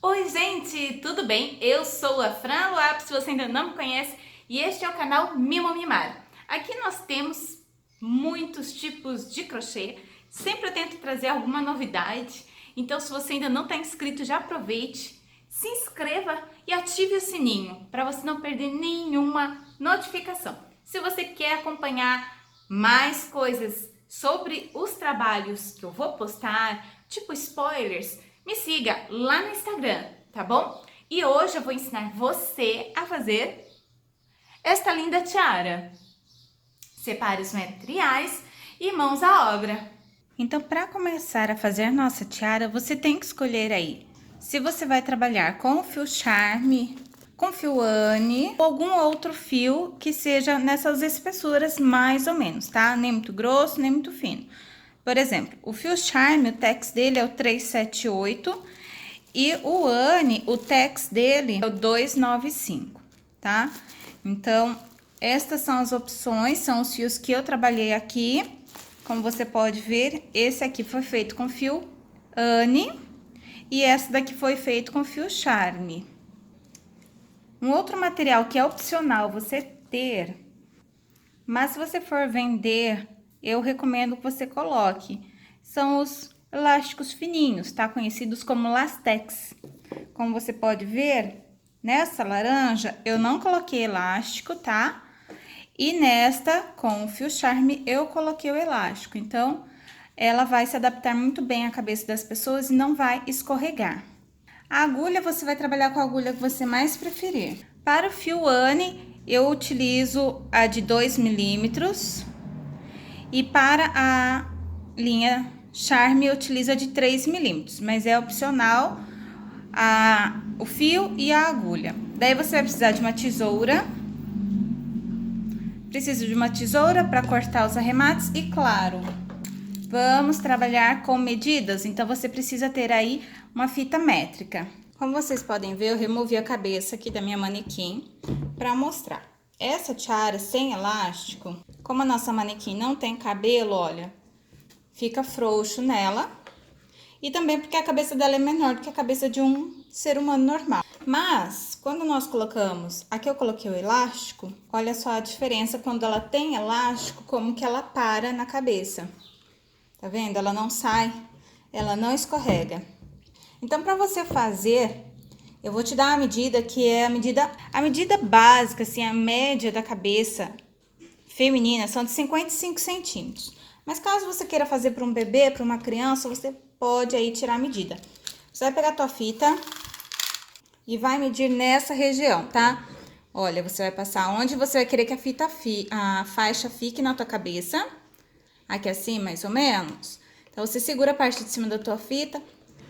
Oi, gente, tudo bem? Eu sou a Fran Luap, se você ainda não me conhece, e este é o canal Mimo Mimar. Aqui nós temos muitos tipos de crochê, sempre eu tento trazer alguma novidade, então se você ainda não está inscrito, já aproveite, se inscreva e ative o sininho para você não perder nenhuma notificação. Se você quer acompanhar mais coisas sobre os trabalhos que eu vou postar, tipo spoilers, me siga lá no Instagram, tá bom? E hoje eu vou ensinar você a fazer esta linda tiara. Separe os materiais e mãos à obra. Então, para começar a fazer nossa tiara, você tem que escolher aí se você vai trabalhar com o fio charme, com fio Anne ou algum outro fio que seja nessas espessuras mais ou menos, tá? Nem muito grosso, nem muito fino. Por exemplo, o fio charme, o tex dele é o 378 e o Anne, o tex dele é o 295, tá? Então, estas são as opções, são os fios que eu trabalhei aqui. Como você pode ver, esse aqui foi feito com fio Anne e essa daqui foi feito com fio charme. Um outro material que é opcional você ter, mas se você for vender, eu recomendo que você coloque, são os elásticos fininhos, tá? Conhecidos como lastex. Como você pode ver, nessa laranja eu não coloquei elástico, tá? E nesta, com o fio charme, eu coloquei o elástico. Então, ela vai se adaptar muito bem à cabeça das pessoas e não vai escorregar. A agulha, você vai trabalhar com a agulha que você mais preferir. Para o fio Anne, eu utilizo a de 2 milímetros. E para a linha Charme, eu utilizo a de 3 milímetros. Mas é opcional o fio e a agulha. Daí, você vai precisar de uma tesoura. Preciso de uma tesoura para cortar os arremates e, claro, vamos trabalhar com medidas, então você precisa ter aí uma fita métrica. Como vocês podem ver, eu removi a cabeça aqui da minha manequim para mostrar. Essa tiara sem elástico, como a nossa manequim não tem cabelo, olha, fica frouxo nela. E também porque a cabeça dela é menor do que a cabeça de um ser humano normal. Mas, quando nós colocamos, aqui eu coloquei o elástico, olha só a diferença quando ela tem elástico, como que ela para na cabeça. Tá vendo? Ela não sai, ela não escorrega. Então, para você fazer, eu vou te dar a medida que é a medida básica, assim, a média da cabeça feminina são de 55 centímetros. Mas caso você queira fazer para um bebê, para uma criança, você pode aí tirar a medida. Você vai pegar a tua fita e vai medir nessa região, tá? Olha, você vai passar onde você vai querer que a faixa fique na tua cabeça. Aqui assim, mais ou menos. Então, você segura a parte de cima da tua fita,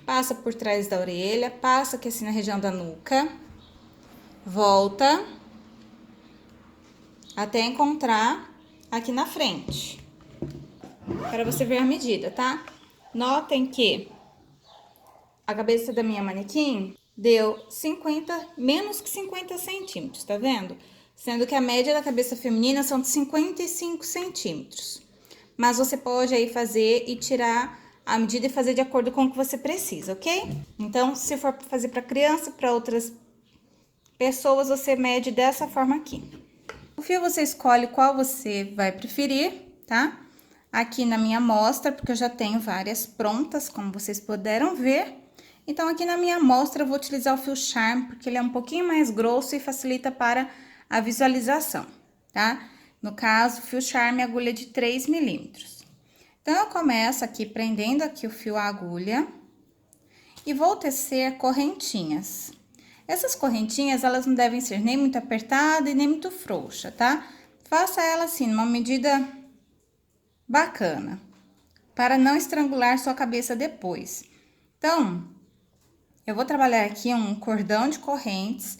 passa por trás da orelha, passa aqui assim na região da nuca, volta até encontrar aqui na frente, para você ver a medida, tá? Notem que a cabeça da minha manequim deu menos que 50 centímetros, tá vendo? Sendo que a média da cabeça feminina são de 55 centímetros. Mas você pode aí fazer e tirar a medida e fazer de acordo com o que você precisa, ok? Então, se for fazer para criança, para outras pessoas, você mede dessa forma aqui. O fio você escolhe qual você vai preferir, tá? Aqui na minha amostra, porque eu já tenho várias prontas, como vocês puderam ver. Então, aqui na minha amostra, eu vou utilizar o fio charme, porque ele é um pouquinho mais grosso e facilita para a visualização, tá? No caso, fio charme, agulha de 3 milímetros. Então, eu começo aqui prendendo aqui o fio à agulha e vou tecer correntinhas. Essas correntinhas, elas não devem ser nem muito apertada e nem muito frouxa, tá? Faça ela assim, numa medida bacana, para não estrangular sua cabeça depois. Então, eu vou trabalhar aqui um cordão de correntes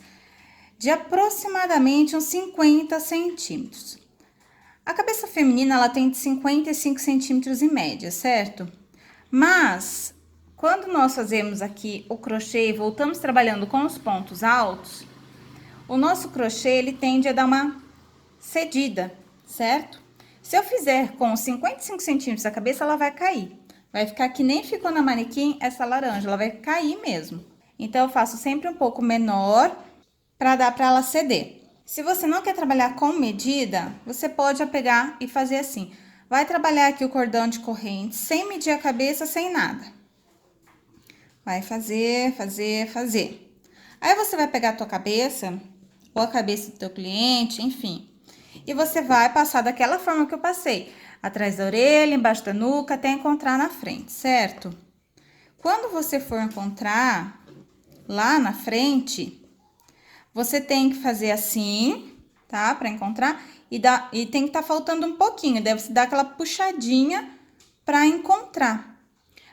de aproximadamente uns 50 centímetros. A cabeça feminina, ela tem de 55 centímetros em média, certo? Mas, quando nós fazemos aqui o crochê e voltamos trabalhando com os pontos altos, o nosso crochê, ele tende a dar uma cedida, certo? Se eu fizer com 55 centímetros a cabeça, ela vai cair. Vai ficar que nem ficou na manequim essa laranja, ela vai cair mesmo. Então, eu faço sempre um pouco menor para dar para ela ceder. Se você não quer trabalhar com medida, você pode pegar e fazer assim. Vai trabalhar aqui o cordão de corrente, sem medir a cabeça, sem nada. Vai fazer, fazer, fazer. Aí, você vai pegar a tua cabeça, ou a cabeça do teu cliente, enfim. E você vai passar daquela forma que eu passei. Atrás da orelha, embaixo da nuca, até encontrar na frente, certo? Quando você for encontrar lá na frente, você tem que fazer assim, tá? Para encontrar. E tem que estar faltando um pouquinho. Deve se dar aquela puxadinha para encontrar.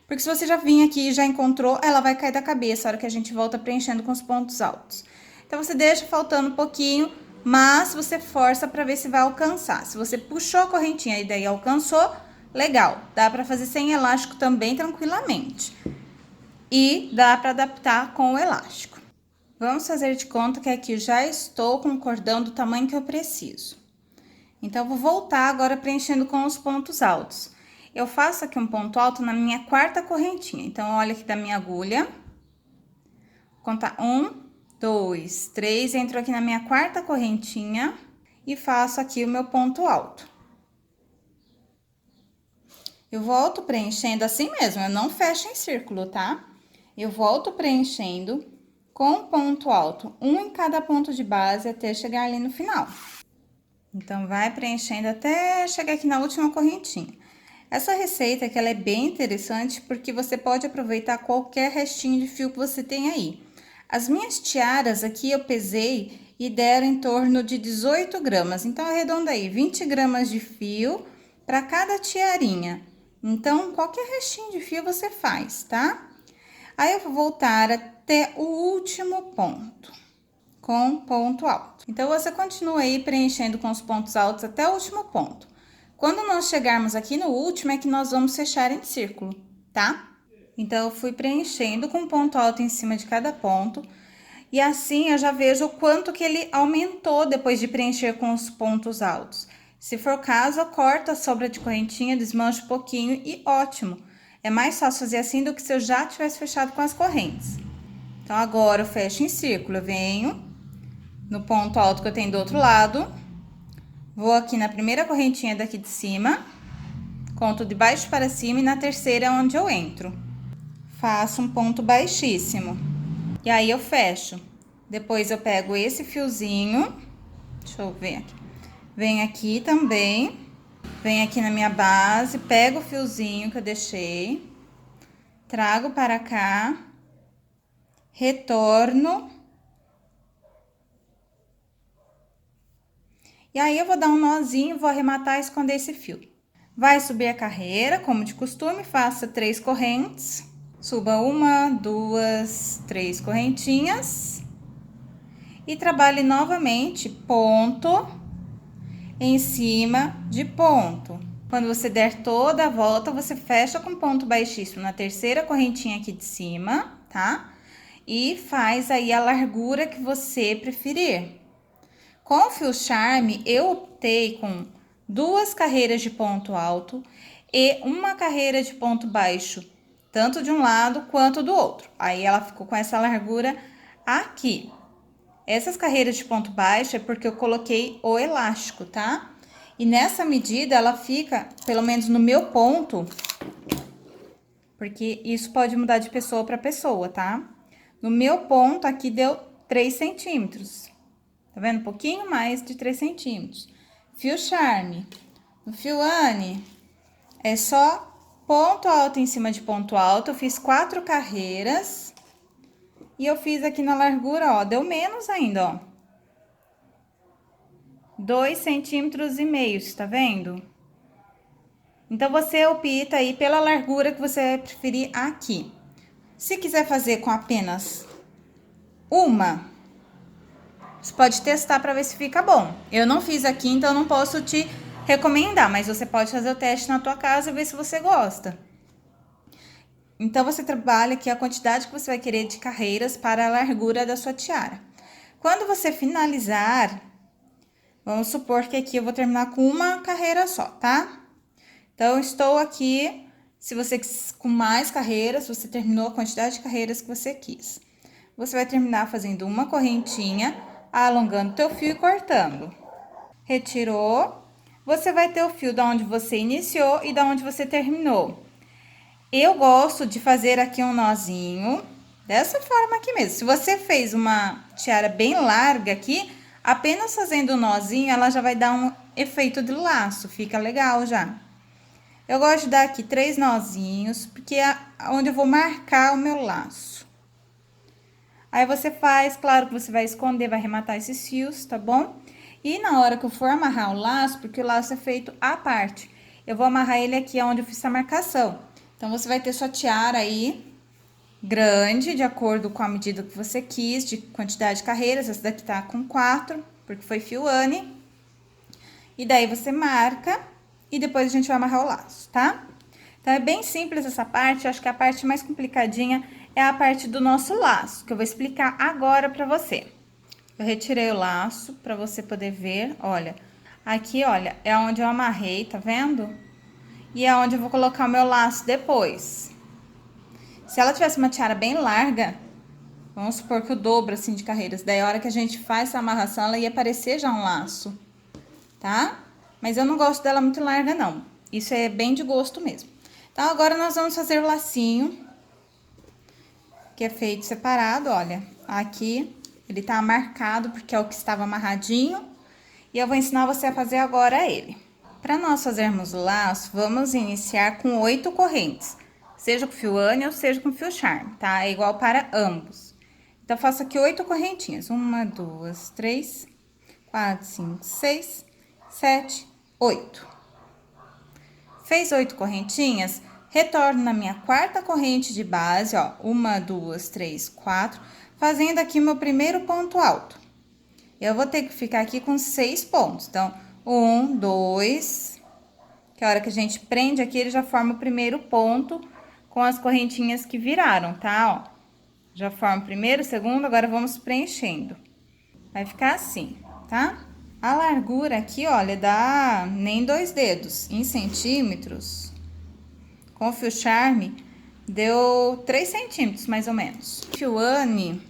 Porque se você já vir aqui e já encontrou, ela vai cair da cabeça a hora que a gente volta preenchendo com os pontos altos. Então, você deixa faltando um pouquinho, mas você força para ver se vai alcançar. Se você puxou a correntinha e daí alcançou, legal. Dá para fazer sem elástico também tranquilamente. E dá para adaptar com o elástico. Vamos fazer de conta que aqui já estou com o cordão do tamanho que eu preciso. Então, eu vou voltar agora preenchendo com os pontos altos. Eu faço aqui um ponto alto na minha quarta correntinha. Então, olha aqui da minha agulha. Vou contar 1, 2, 3. Entro aqui na minha quarta correntinha e faço aqui o meu ponto alto. Eu volto preenchendo assim mesmo, eu não fecho em círculo, tá? Eu volto preenchendo com ponto alto, um em cada ponto de base até chegar ali no final. Então, vai preenchendo até chegar aqui na última correntinha. Essa receita aqui, ela é bem interessante porque você pode aproveitar qualquer restinho de fio que você tem aí. As minhas tiaras aqui eu pesei e deram em torno de 18 gramas. Então, arredonda aí, 20 gramas de fio para cada tiarinha. Então, qualquer restinho de fio você faz, tá? Aí, eu vou voltar até o último ponto, com ponto alto. Então, você continua aí preenchendo com os pontos altos até o último ponto. Quando nós chegarmos aqui no último, é que nós vamos fechar em círculo, tá? Então, eu fui preenchendo com ponto alto em cima de cada ponto. E assim, eu já vejo o quanto que ele aumentou depois de preencher com os pontos altos. Se for o caso, corta a sobra de correntinha, desmancha um pouquinho e ótimo. É mais fácil fazer assim do que se eu já tivesse fechado com as correntes. Então, agora eu fecho em círculo, eu venho no ponto alto que eu tenho do outro lado, vou aqui na primeira correntinha daqui de cima, conto de baixo para cima e na terceira é onde eu entro. Faço um ponto baixíssimo. E aí, eu fecho. Depois, eu pego esse fiozinho, deixa eu ver aqui. Venho aqui também, venho aqui na minha base, pego o fiozinho que eu deixei, trago para cá, retorno. E aí, eu vou dar um nozinho, vou arrematar e esconder esse fio. Vai subir a carreira, como de costume, faça 3 correntes. Suba 1, 2, 3 correntinhas. E trabalhe novamente ponto em cima de ponto. Quando você der toda a volta, você fecha com ponto baixíssimo na terceira correntinha aqui de cima, tá? E faz aí a largura que você preferir. Com o fio charme, eu optei com 2 carreiras de ponto alto e 1 carreira de ponto baixo, tanto de um lado quanto do outro. Aí, ela ficou com essa largura aqui. Essas carreiras de ponto baixo é porque eu coloquei o elástico, tá? E nessa medida, ela fica, pelo menos no meu ponto, porque isso pode mudar de pessoa para pessoa, tá? No meu ponto, aqui deu 3 centímetros. Tá vendo? Um pouquinho mais de 3 centímetros. Fio charme. No fio Anne, é só ponto alto em cima de ponto alto. Eu fiz 4 carreiras. E eu fiz aqui na largura, ó, deu menos ainda, ó. 2,5 centímetros, tá vendo? Então, você opta aí pela largura que você preferir aqui. Se quiser fazer com apenas uma, você pode testar para ver se fica bom. Eu não fiz aqui, então não posso te recomendar, mas você pode fazer o teste na tua casa e ver se você gosta. Então, você trabalha aqui a quantidade que você vai querer de carreiras para a largura da sua tiara. Quando você finalizar, vamos supor que aqui eu vou terminar com uma carreira só, tá? Então, estou aqui, se você com mais carreiras, você terminou a quantidade de carreiras que você quis. você vai terminar fazendo uma correntinha, alongando teu fio e cortando. Retirou, você vai ter o fio da onde você iniciou e da onde você terminou. Eu gosto de fazer aqui um nozinho, dessa forma aqui mesmo. Se você fez uma tiara bem larga aqui, apenas fazendo um nozinho, ela já vai dar um efeito de laço, fica legal já. Eu gosto de dar aqui 3 nozinhos, porque é onde eu vou marcar o meu laço. Aí você faz, claro que você vai esconder, vai arrematar esses fios, tá bom? E na hora que eu for amarrar o laço, porque o laço é feito à parte, eu vou amarrar ele aqui onde eu fiz a marcação. Então, você vai ter sua tiara aí, grande, de acordo com a medida que você quis, de quantidade de carreiras. Essa daqui tá com 4, porque foi fio Anne. E daí, você marca e depois a gente vai amarrar o laço, tá? Então, é bem simples essa parte. Eu acho que a parte mais complicadinha é a parte do nosso laço, que eu vou explicar agora pra você. Eu retirei o laço pra você poder ver, olha. Aqui, olha, é onde eu amarrei, tá vendo? E é onde eu vou colocar o meu laço depois. Se ela tivesse uma tiara bem larga, vamos supor que o dobro, assim, de carreiras, daí a hora que a gente faz essa amarração, ela ia parecer já um laço, tá? Mas eu não gosto dela muito larga, não. Isso é bem de gosto mesmo. Então, agora nós vamos fazer o lacinho, que é feito separado, olha. Aqui, ele tá marcado, porque é o que estava amarradinho. E eu vou ensinar você a fazer agora ele. Para nós fazermos o laço, vamos iniciar com 8 correntes, seja com fio Anne ou seja com fio Charme, tá? É igual para ambos. Então, eu faço aqui 8 correntinhas. 1, 2, 3, 4, 5, 6, 7, 8. Fez 8 correntinhas, retorno na minha quarta corrente de base, ó. 1, 2, 3, 4, fazendo aqui o meu primeiro ponto alto. Eu vou ter que ficar aqui com 6 pontos. Então, 1, 2, que a hora que a gente prende aqui, ele já forma o primeiro ponto com as correntinhas que viraram, tá? Ó, já forma o primeiro, segundo, agora vamos preenchendo. Vai ficar assim, tá? A largura aqui, olha, dá nem 2 dedos, em centímetros. Com o fio Charme, deu 3 centímetros, mais ou menos. O fio Anne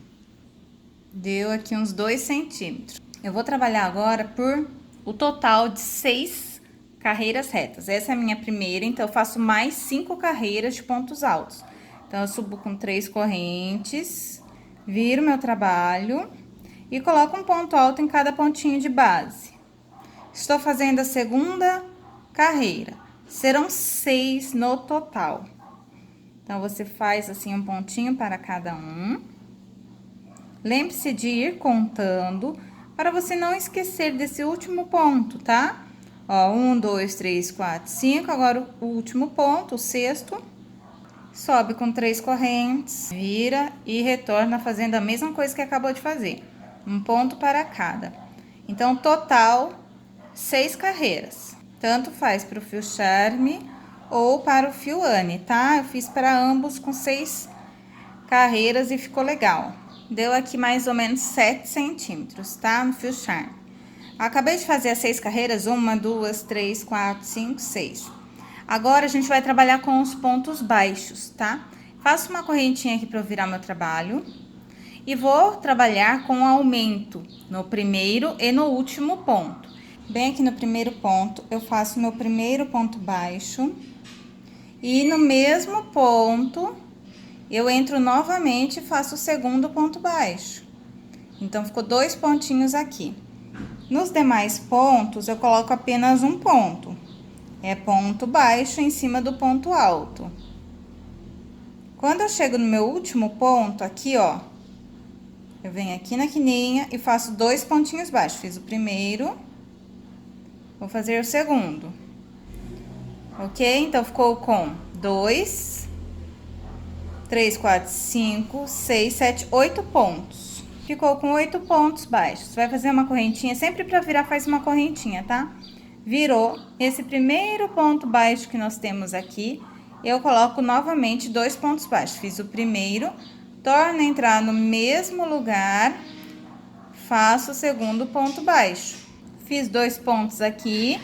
deu aqui uns 2 centímetros. Eu vou trabalhar agora por o total de 6 carreiras retas. Essa é a minha primeira, então eu faço mais 5 carreiras de pontos altos. Então, eu subo com 3 correntes, viro meu trabalho e coloco um ponto alto em cada pontinho de base. Estou fazendo a segunda carreira. Serão 6 no total. Então, você faz assim um pontinho para cada um. Lembre-se de ir contando para você não esquecer desse último ponto, tá? Ó, 1, 2, 3, 4, 5. Agora, o último ponto, o sexto. Sobe com 3 correntes, vira e retorna fazendo a mesma coisa que acabou de fazer. Um ponto para cada. Então, total, 6 carreiras. Tanto faz para o fio Charme ou para o fio Anne, tá? Eu fiz para ambos com 6 carreiras e ficou legal. Deu aqui mais ou menos 7 centímetros, tá? No fio Charme. Acabei de fazer as 6 carreiras, 1, 2, 3, 4, 5, 6. Agora, a gente vai trabalhar com os pontos baixos, tá? Faço uma correntinha aqui para eu virar meu trabalho. E vou trabalhar com aumento no primeiro e no último ponto. Bem aqui no primeiro ponto, eu faço meu primeiro ponto baixo. E no mesmo ponto, eu entro novamente e faço o segundo ponto baixo. Então, ficou 2 pontinhos aqui. Nos demais pontos, eu coloco apenas um ponto. É ponto baixo em cima do ponto alto. Quando eu chego no meu último ponto, aqui, ó, eu venho aqui na quininha e faço 2 pontinhos baixos. Fiz o primeiro, vou fazer o segundo. Ok? Então, ficou com 2, 3, 4, 5, 6, 7, 8 pontos. Ficou com 8 pontos baixos. Vai fazer uma correntinha, sempre pra virar faz uma correntinha, tá? Virou esse primeiro ponto baixo que nós temos aqui, eu coloco novamente 2 pontos baixos. Fiz o primeiro, torno a entrar no mesmo lugar, faço o segundo ponto baixo. Fiz 2 pontos aqui,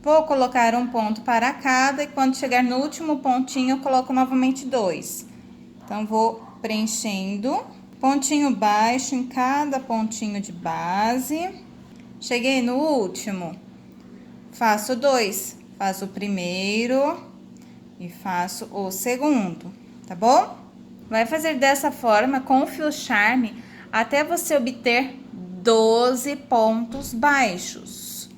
vou colocar um ponto para cada e quando chegar no último pontinho, eu coloco novamente 2. Então, vou preenchendo pontinho baixo em cada pontinho de base. Cheguei no último, faço 2, faço o primeiro e faço o segundo, tá bom? Vai fazer dessa forma com o fio charme até você obter 12 pontos baixos.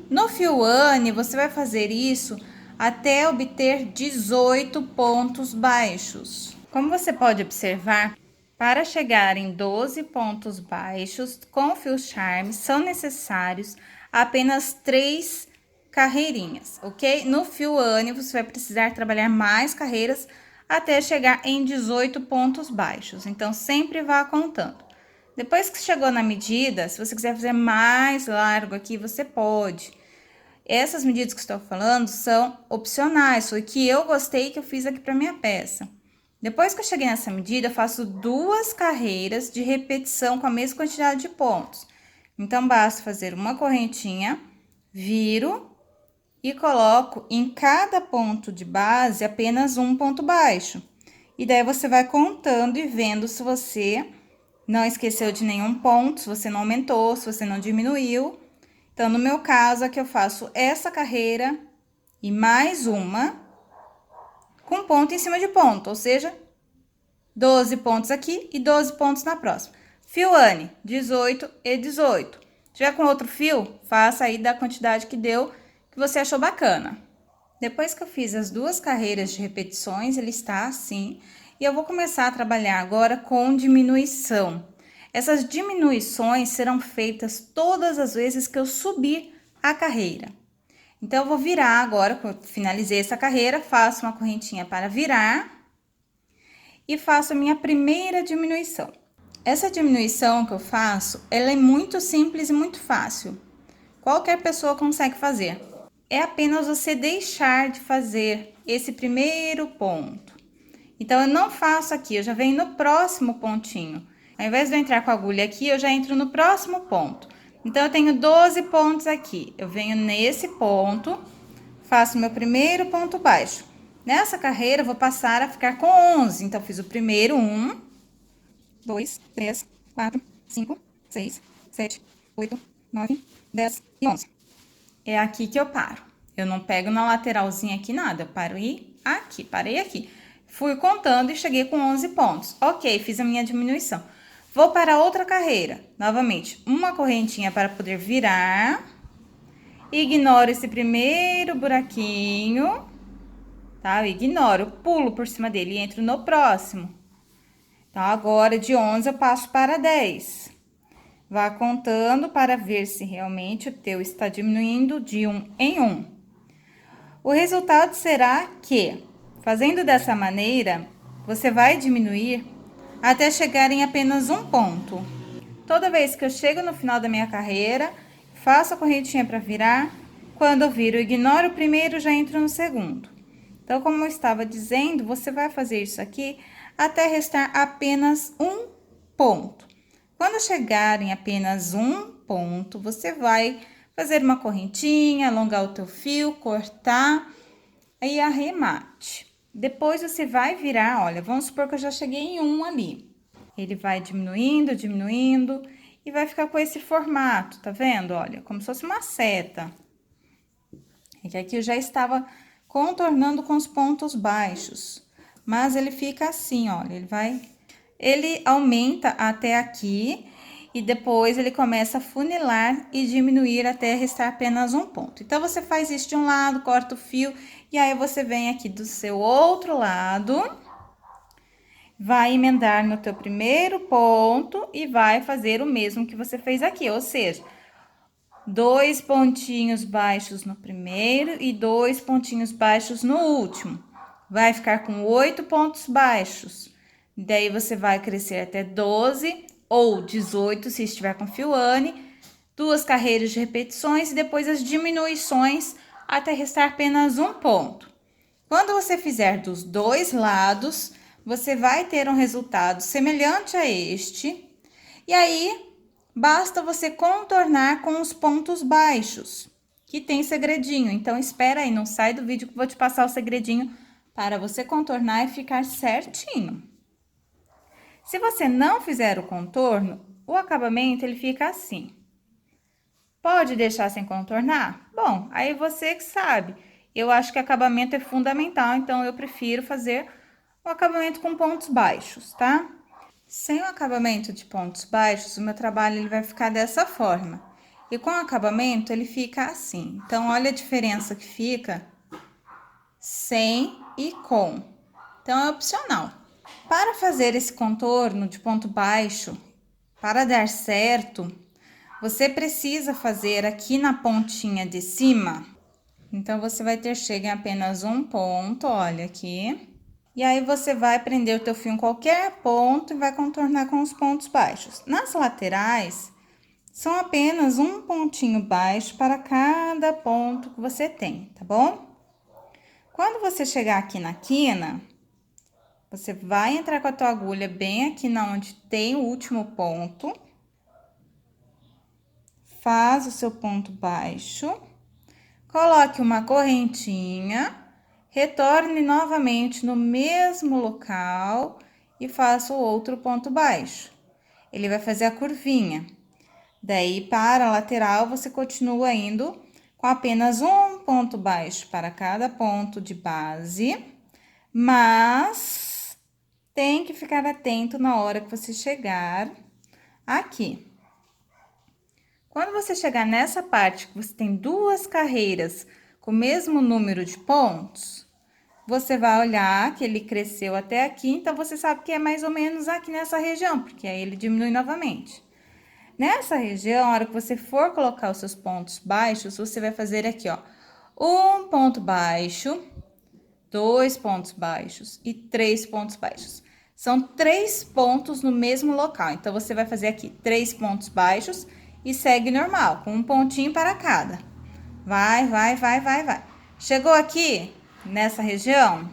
No fio Anne, você vai fazer isso até obter 18 pontos baixos. Como você pode observar, para chegar em 12 pontos baixos com o fio charme, são necessários apenas 3 carreirinhas, ok? No fio Anne, você vai precisar trabalhar mais carreiras até chegar em 18 pontos baixos. Então, sempre vá contando. Depois que chegou na medida, se você quiser fazer mais largo aqui, você pode. Essas medidas que estou falando são opcionais, foi que eu gostei que eu fiz aqui para minha peça. Depois que eu cheguei nessa medida, eu faço 2 carreiras de repetição com a mesma quantidade de pontos. Então, basta fazer uma correntinha, viro e coloco em cada ponto de base apenas um ponto baixo. E daí, você vai contando e vendo se você não esqueceu de nenhum ponto, se você não aumentou, se você não diminuiu. Então, no meu caso, aqui eu faço essa carreira e mais uma com ponto em cima de ponto, ou seja, 12 pontos aqui e 12 pontos na próxima. Fio Anne, 18 e 18. Se tiver com outro fio, faça aí da quantidade que deu, que você achou bacana. Depois que eu fiz as 2 carreiras de repetições, ele está assim. E eu vou começar a trabalhar agora com diminuição. Essas diminuições serão feitas todas as vezes que eu subir a carreira. Então, eu vou virar agora, que eu finalizei essa carreira, faço uma correntinha para virar e faço a minha primeira diminuição. Essa diminuição que eu faço, ela é muito simples e muito fácil. Qualquer pessoa consegue fazer. É apenas você deixar de fazer esse primeiro ponto. Então, eu não faço aqui, eu já venho no próximo pontinho. Ao invés de eu entrar com a agulha aqui, eu já entro no próximo ponto. Então, eu tenho 12 pontos aqui. Eu venho nesse ponto, faço meu primeiro ponto baixo. Nessa carreira, eu vou passar a ficar com 11. Então, fiz o primeiro, 1, 2, 3, 4, 5, 6, 7, 8, 9, 10 e 11. É aqui que eu paro. Eu não pego na lateralzinha aqui nada, eu parei aqui, parei aqui. Fui contando e cheguei com 11 pontos. Ok, fiz a minha diminuição. Vou para outra carreira. Novamente, uma correntinha para poder virar. Ignoro esse primeiro buraquinho, tá? Eu ignoro, pulo por cima dele e entro no próximo. Então, agora de 11 eu passo para 10. Vá contando para ver se realmente o teu está diminuindo de 1 em 1. O resultado será que, fazendo dessa maneira, você vai diminuir até chegar em apenas um ponto. Toda vez que eu chego no final da minha carreira, faço a correntinha para virar. Quando eu viro, eu ignoro o primeiro, já entro no segundo. Então, como eu estava dizendo, você vai fazer isso aqui até restar apenas um ponto. Quando chegar em apenas um ponto, você vai fazer uma correntinha, alongar o teu fio, cortar e arremate. Depois, você vai virar, olha, vamos supor que eu já cheguei em 1 ali. Ele vai diminuindo, diminuindo e vai ficar com esse formato, tá vendo? Olha, como se fosse uma seta. É que aqui eu já estava contornando com os pontos baixos, mas ele fica assim, olha, ele aumenta até aqui e depois ele começa a funilar e diminuir até restar apenas um ponto. Então, você faz isso de um lado, corta o fio e aí você vem aqui do seu outro lado, vai emendar no teu primeiro ponto e vai fazer o mesmo que você fez aqui, ou seja, 2 pontinhos baixos no primeiro e 2 pontinhos baixos no último. Vai ficar com 8 pontos baixos. Daí, você vai crescer até 12 ou 18, se estiver com fio Anne, 2 carreiras de repetições e depois as diminuições até restar apenas um ponto. Quando você fizer dos dois lados, você vai ter um resultado semelhante a este. E aí, basta você contornar com os pontos baixos, que tem segredinho. Então, espera aí, não sai do vídeo que eu vou te passar o segredinho para você contornar e ficar certinho. Se você não fizer o contorno, o acabamento ele fica assim. Pode deixar sem contornar? Bom, aí você que sabe. Eu acho que acabamento é fundamental, então eu prefiro fazer o acabamento com pontos baixos, tá? Sem o acabamento de pontos baixos, o meu trabalho ele vai ficar dessa forma. E com o acabamento, ele fica assim. Então, olha a diferença que fica sem e com. Então, é opcional. Para fazer esse contorno de ponto baixo, para dar certo, você precisa fazer aqui na pontinha de cima. Então, você vai ter chega em apenas um ponto, olha aqui. E aí, você vai prender o teu fio em qualquer ponto e vai contornar com os pontos baixos. Nas laterais, são apenas um pontinho baixo para cada ponto que você tem, tá bom? Quando você chegar aqui na quina, você vai entrar com a tua agulha bem aqui na onde tem o último ponto. Faz o seu ponto baixo. Coloque uma correntinha. Retorne novamente no mesmo local e faça o outro ponto baixo. Ele vai fazer a curvinha. Daí, para a lateral, você continua indo com apenas um ponto baixo para cada ponto de base, mas tem que ficar atento na hora que você chegar aqui. Quando você chegar nessa parte que você tem duas carreiras com o mesmo número de pontos, você vai olhar que ele cresceu até aqui, então você sabe que é mais ou menos aqui nessa região, porque aí ele diminui novamente. Nessa região, a hora que você for colocar os seus pontos baixos, você vai fazer aqui, ó, um ponto baixo, dois pontos baixos e três pontos baixos. São 3 pontos no mesmo local. Então, você vai fazer aqui 3 pontos baixos e segue normal, com um pontinho para cada. Vai, vai, vai, vai, vai. Chegou aqui, nessa região,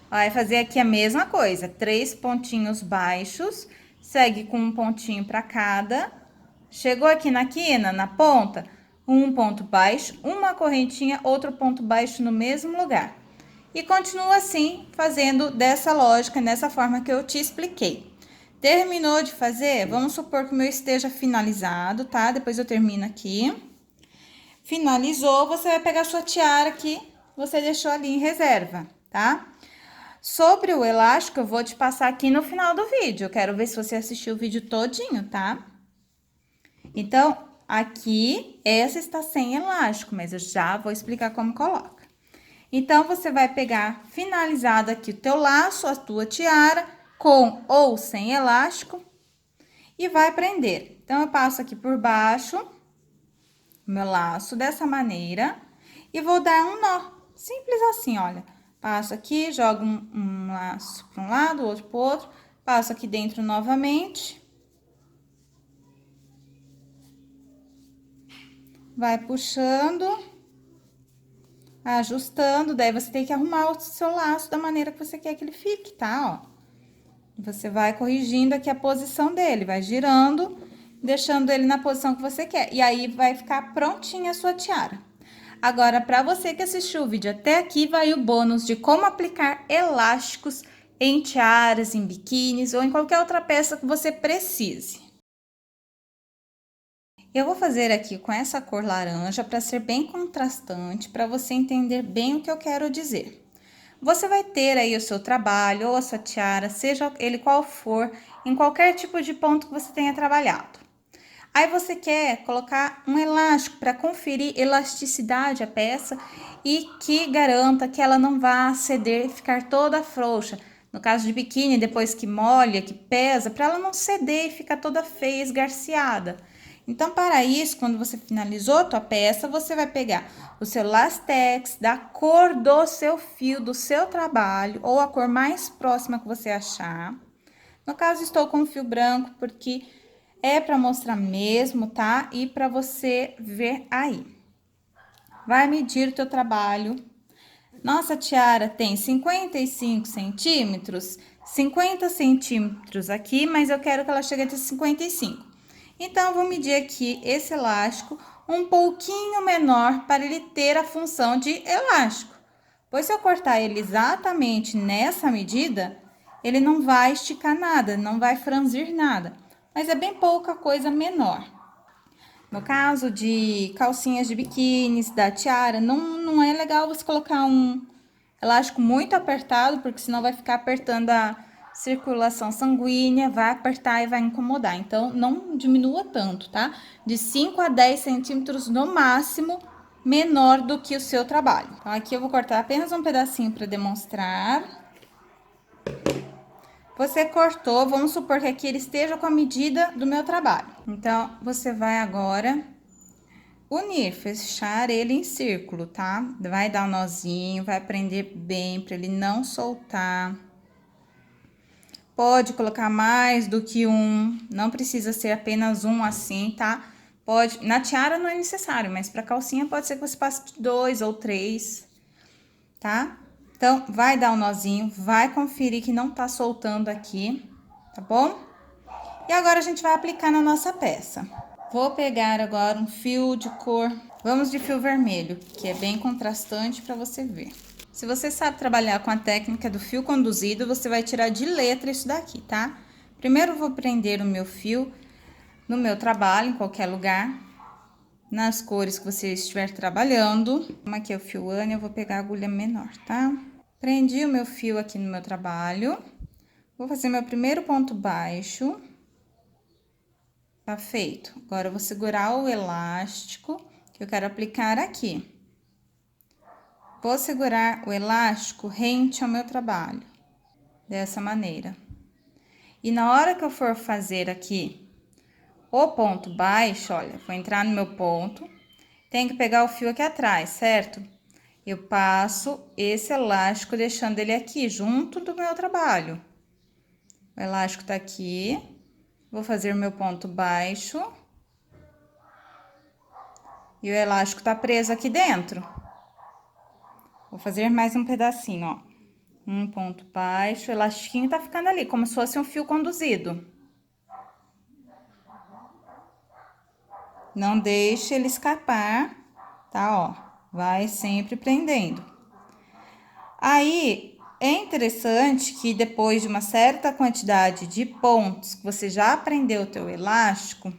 vai fazer aqui a mesma coisa, 3 pontinhos baixos, segue com um pontinho para cada. Chegou aqui na quina, na ponta, um ponto baixo, uma correntinha, outro ponto baixo no mesmo lugar. E continua assim, fazendo dessa lógica, nessa forma que eu te expliquei. Terminou de fazer? Vamos supor que o meu esteja finalizado, tá? Depois eu termino aqui. Finalizou, você vai pegar a sua tiara que você deixou ali em reserva, tá? Sobre o elástico, eu vou te passar aqui no final do vídeo. Eu quero ver se você assistiu o vídeo todinho, tá? Então, aqui, essa está sem elástico, mas eu já vou explicar como coloca. Então, você vai pegar finalizado aqui o teu laço, a tua tiara, com ou sem elástico, e vai prender. Então, eu passo aqui por baixo o meu laço dessa maneira e vou dar um nó, simples assim, olha. Passo aqui, jogo um laço para um lado, outro para o outro, passo aqui dentro novamente. Vai puxando, ajustando, daí você tem que arrumar o seu laço da maneira que você quer que ele fique, tá? Ó. Você vai corrigindo aqui a posição dele, vai girando, deixando ele na posição que você quer. E aí, vai ficar prontinha a sua tiara. Agora, para você que assistiu o vídeo até aqui, vai o bônus de como aplicar elásticos em tiaras, em biquínis ou em qualquer outra peça que você precise. Eu vou fazer aqui com essa cor laranja para ser bem contrastante, para você entender bem o que eu quero dizer. Você vai ter aí o seu trabalho ou a sua tiara, seja ele qual for, em qualquer tipo de ponto que você tenha trabalhado. Aí você quer colocar um elástico para conferir elasticidade à peça e que garanta que ela não vá ceder e ficar toda frouxa. No caso de biquíni, depois que molha, que pesa, para ela não ceder e ficar toda feia, esgarciada. Então, para isso, quando você finalizou a tua peça, você vai pegar o seu lastex da cor do seu fio, do seu trabalho, ou a cor mais próxima que você achar. No caso, estou com fio branco, porque é para mostrar mesmo, tá? E para você ver aí. Vai medir o teu trabalho. Nossa tiara tem 55 centímetros, 50 centímetros aqui, mas eu quero que ela chegue até 55. Então, eu vou medir aqui esse elástico um pouquinho menor para ele ter a função de elástico. Pois se eu cortar ele exatamente nessa medida, ele não vai esticar nada, não vai franzir nada, mas é bem pouca coisa menor. No caso de calcinhas de biquíni, da tiara, não é legal você colocar um elástico muito apertado, porque senão vai ficar apertando a circulação sanguínea, vai apertar e vai incomodar. Então, não diminua tanto, tá? De 5 a 10 centímetros no máximo, menor do que o seu trabalho. Então, aqui eu vou cortar apenas um pedacinho para demonstrar. Você cortou, vamos supor que aqui ele esteja com a medida do meu trabalho. Então, você vai agora unir, fechar ele em círculo, tá? Vai dar um nozinho, vai prender bem para ele não soltar. Pode colocar mais do que um, não precisa ser apenas um assim, tá? Pode, na tiara não é necessário, mas para calcinha pode ser que você passe de 2 ou 3, tá? Então, vai dar um nozinho, vai conferir que não tá soltando aqui, tá bom? E agora a gente vai aplicar na nossa peça. Vou pegar agora um fio de cor, vamos de fio vermelho, que é bem contrastante para você ver. Se você sabe trabalhar com a técnica do fio conduzido, você vai tirar de letra isso daqui, tá? Primeiro eu vou prender o meu fio no meu trabalho, em qualquer lugar, nas cores que você estiver trabalhando. Como aqui é o fio Ane, eu vou pegar a agulha menor, tá? Prendi o meu fio aqui no meu trabalho. Vou fazer meu primeiro ponto baixo. Tá feito. Agora eu vou segurar o elástico que eu quero aplicar aqui. Vou segurar o elástico rente ao meu trabalho, dessa maneira. E na hora que eu for fazer aqui o ponto baixo, olha, vou entrar no meu ponto, tenho que pegar o fio aqui atrás, certo? Eu passo esse elástico deixando ele aqui, junto do meu trabalho. O elástico tá aqui, vou fazer o meu ponto baixo. E o elástico tá preso aqui dentro. Vou fazer mais um pedacinho, ó. Um ponto baixo, o elastiquinho tá ficando ali, como se fosse um fio conduzido. Não deixe ele escapar, tá, ó. Vai sempre prendendo. Aí, é interessante que depois de uma certa quantidade de pontos que você já prendeu o teu elástico,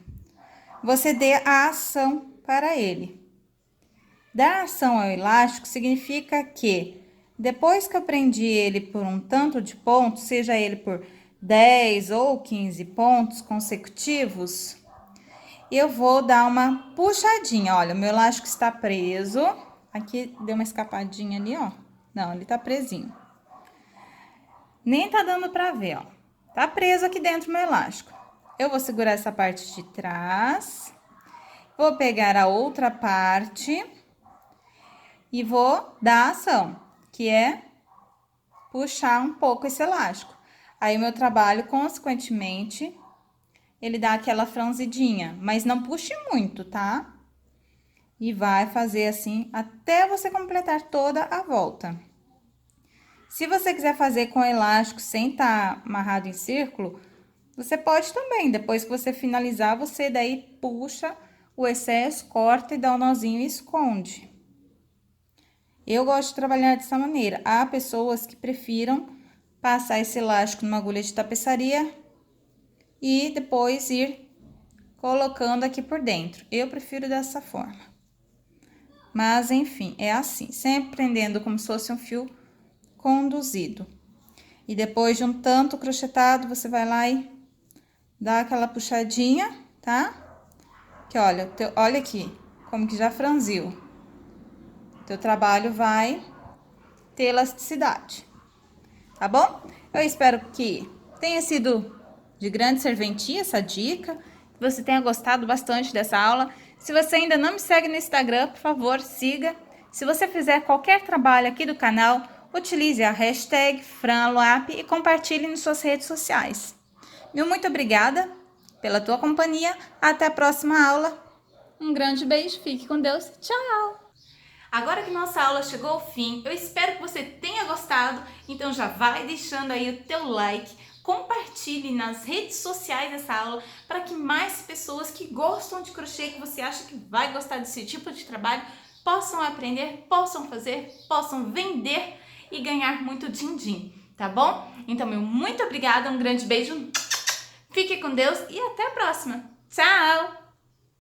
você dê a ação para ele. Dar ação ao elástico significa que depois que eu prendi ele por um tanto de pontos, seja ele por 10 ou 15 pontos consecutivos, eu vou dar uma puxadinha. Olha, o meu elástico está preso. Aqui deu uma escapadinha ali, ó. Não, ele tá presinho. Nem tá dando pra ver, ó. Tá preso aqui dentro o meu elástico. Eu vou segurar essa parte de trás. Vou pegar a outra parte e vou dar a ação, que é puxar um pouco esse elástico. Aí, o meu trabalho, consequentemente, ele dá aquela franzidinha, mas não puxe muito, tá? E vai fazer assim até você completar toda a volta. Se você quiser fazer com elástico sem estar amarrado em círculo, você pode também. Depois que você finalizar, você daí puxa o excesso, corta e dá um nozinho e esconde. Eu gosto de trabalhar dessa maneira. Há pessoas que prefiram passar esse elástico numa agulha de tapeçaria e depois ir colocando aqui por dentro. Eu prefiro dessa forma. Mas, enfim, é assim, sempre prendendo como se fosse um fio conduzido. E depois de um tanto crochetado, você vai lá e dá aquela puxadinha, tá? Que olha, olha aqui, como que já franziu. Teu trabalho vai ter elasticidade, tá bom? Eu espero que tenha sido de grande serventia essa dica, que você tenha gostado bastante dessa aula. Se você ainda não me segue no Instagram, por favor, siga. Se você fizer qualquer trabalho aqui do canal, utilize a hashtag FranLuap e compartilhe nas suas redes sociais. Meu muito obrigada pela tua companhia. Até a próxima aula. Um grande beijo, fique com Deus. Tchau! Agora que nossa aula chegou ao fim, eu espero que você tenha gostado, então já vai deixando aí o teu like, compartilhe nas redes sociais essa aula para que mais pessoas que gostam de crochê, que você acha que vai gostar desse tipo de trabalho, possam aprender, possam fazer, possam vender e ganhar muito din-din. tá bom? Então, meu muito obrigada, um grande beijo, fique com Deus e até a próxima. Tchau!